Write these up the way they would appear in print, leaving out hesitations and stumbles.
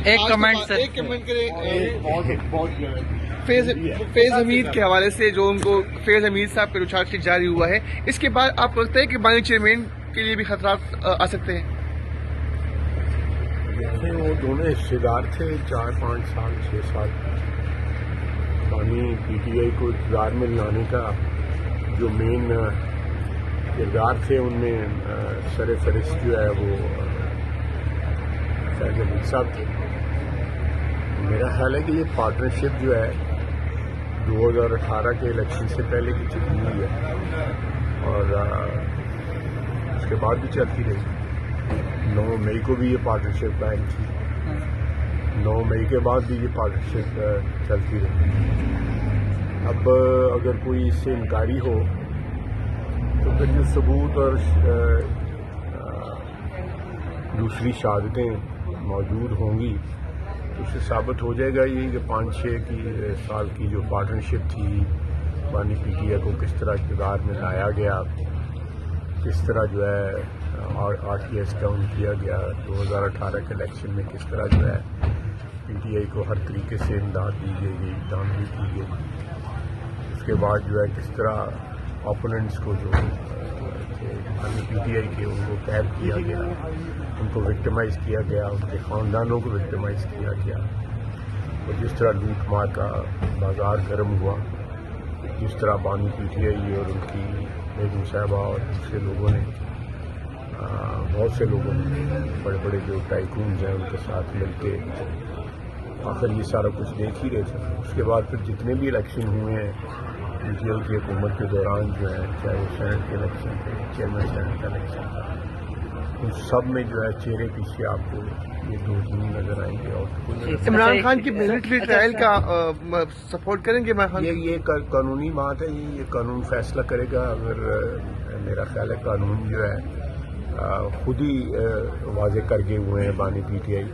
ایک کمنٹ کریں فیض حمید کے حوالے سے، جو ان کو فیض حمید صاحب پہ چارج شیٹ جاری ہوا ہے، اس کے بعد آپ کو لگتا ہے کہ بانی چیئرمین کے لیے بھی خطرات آ سکتے ہیں؟ وہ دونوں حصے دار تھے 4-5 سال 6 سال بانی پی ٹی آئی کو اقتدار میں لانے کا جو مین کردار تھے ان میں سر فہرست جو ہے وہ فیض حمید صاحب تھے. میرا خیال ہے کہ یہ پارٹنرشپ جو ہے 2018 کے الیکشن سے پہلے کی چلی ہوئی ہے اور اس کے بعد بھی چلتی رہی. 9 مئی کو بھی یہ پارٹنرشپ قائم تھی، 9 مئی کے بعد بھی یہ پارٹنرشپ چلتی رہی. اب اگر کوئی اس سے انکاری ہو تو پھر جو ثبوت اور دوسری شہادتیں موجود ہوں گی تو اس سے ثابت ہو جائے گا یہ کہ 5-6 سال کی جو پارٹنرشپ تھی بانی پی ٹی آئی کو کس طرح اقتدار میں لایا گیا، کس طرح جو ہے آر ٹی ایس ڈاؤن کیا گیا، 2018 کے الیکشن میں کس طرح جو ہے پی ٹی آئی کو ہر طریقے سے امداد دی گئی، دامدی کی گئی. اس کے بعد جو ہے کس طرح اوپوننٹس کو جو پی ٹی آئی کے ان کو قید کیا گیا، ان کو وکٹمائز کیا گیا، ان کے خاندانوں کو وکٹمائز کیا گیا، اور جس طرح لوٹ مار کا بازار گرم ہوا، جس طرح بانی پی ٹی آئی اور ان کی بیگم صاحبہ اور دوسرے لوگوں نے بہت سے لوگوں نے بڑے بڑے جو ٹائکونز ہیں ان کے ساتھ مل کے آخر یہ سارا کچھ دیکھ ہی رہے تھے. اس کے بعد پھر جتنے بھی الیکشن ہوئے ہیں پی ٹی آئی کی حکومت کے دوران جو ہے، چاہے وہ سینٹ کے الیکشن تھے، چیئرمین سینٹ کا الیکشن تھا، ان سب میں جو ہے چہرے پیچھے آپ کو یہ 2 نظر آئیں گے. اور عمران خان کی ملٹری ٹرائل کا سپورٹ کریں گے؟ یہ قانونی بات ہے، یہ قانون فیصلہ کرے گا. اگر میرا خیال ہے قانون جو ہے خود ہی واضح کر گئے ہوئے ہیں بانی پی ٹی آئی.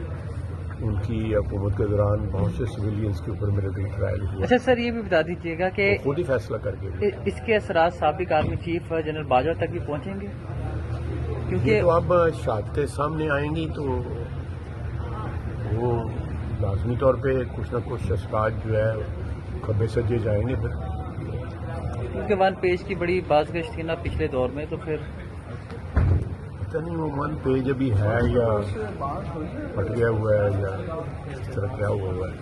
ان کی حکومت کے دوران بہت سے سویلینز کے اوپر ملٹری ٹرائل ہوا. اچھا سر، یہ بھی بتا دیجیے گا کہ خود ہی فیصلہ کر گئے اس کے اثرات سابق آرمی چیف جنرل باجوہ تک بھی پہنچیں گے؟ کیونکہ تو اب شہادتیں سامنے آئیں گی تو وہ لازمی طور پہ کچھ نہ کچھ اثرات جو ہے کھبے سجے جائیں گے. پھر کیونکہ 1 پیج کی بڑی باز گشت تھی نا پچھلے دور میں، تو پھر پتہ نہیں وہ 1 پیج ابھی ہے یا پھٹ گیا ہوا ہے یا اس طرح کیا ہوا ہے.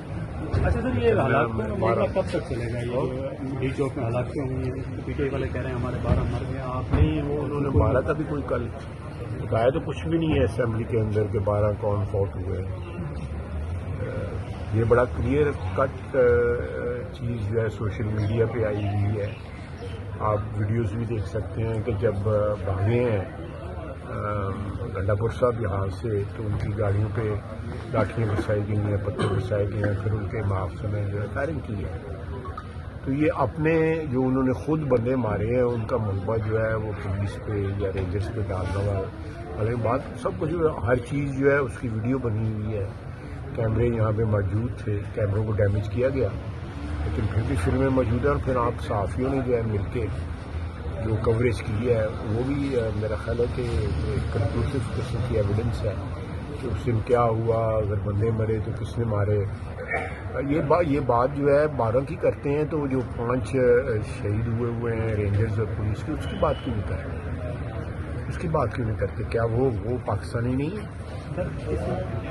اچھا سر، یہ حالات کب تک چلے گا؟ یہ ڈی چوک میں حالات کیوں ہوئی ہیں؟ پی ٹی آئی والے کہہ رہے ہیں ہمارے 12 مر گئے. آپ نہیں، وہ انہوں نے 12 کا بھی کوئی کل بتایا تو کچھ بھی نہیں ہے اسمبلی کے اندر کہ 12 کون فوت ہوئے. یہ بڑا کلیئر کٹ چیز جو ہے سوشل میڈیا پہ آئی ہوئی ہے. آپ ویڈیوز بھی دیکھ سکتے ہیں کہ جب بھاگے ہیں گنڈا پور صاحب یہاں سے تو ان کی گاڑیوں پہ لاٹھیاں برسائی گئی ہیں، پتھر برسائے گئے ہیں، پھر ان کے محافظ میں جو ہے فائرنگ کی ہے. تو یہ اپنے جو انہوں نے خود بندے مارے ہیں ان کا ملبہ جو ہے وہ پولیس پہ یا رینجرز پہ ڈالنا ہوا. حالانکہ بات سب کچھ ہر چیز جو ہے اس کی ویڈیو بنی ہوئی ہے، کیمرے یہاں پہ موجود تھے، کیمروں کو ڈیمیج کیا گیا لیکن پھر بھی فلمیں موجود ہیں. اور پھر آپ صحافیوں نے جو ہے مل کے جو کوریج کی ہے وہ بھی میرا خیال ہے کہ کنکلوسو قسم کی ایویڈنس ہے کہ اس دن کیا ہوا، اگر بندے مرے تو کس نے مارے. یہ بات جو ہے 12 کی کرتے ہیں تو جو 5 شہید ہوئے ہیں رینجرز اور پولیس کی، اس کی بات کیوں نہیں کرتے؟ اس کی بات کیوں نہیں کرتے؟ کیا وہ پاکستانی نہیں ہے؟ سر، اس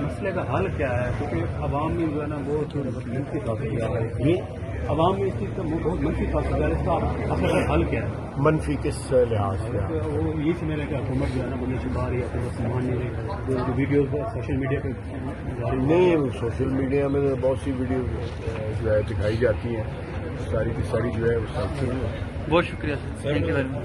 مسئلے کا حل کیا ہے؟ کیونکہ عوام میں جو ہے نا وہ منفی تاثر ہے، عوام میں اس چیز کا بہت منفی تاثر ہے. اس کا اصل حل کیا ہے؟ منفی کس لحاظ سے؟ وہ یہ سمجھ رہے کہ حکومت جو ہے نا بندے چھپا رہی ہے، حکومت سامان نہیں رہی. جو ویڈیوز سوشل میڈیا پہ نہیں، سوشل میڈیا میں بہت سی ویڈیو جو ہے دکھائی جاتی ہیں، ساری کی ساری جو ہے وہ سب. بہت شکریہ سر، تھینک یو ویری مچ.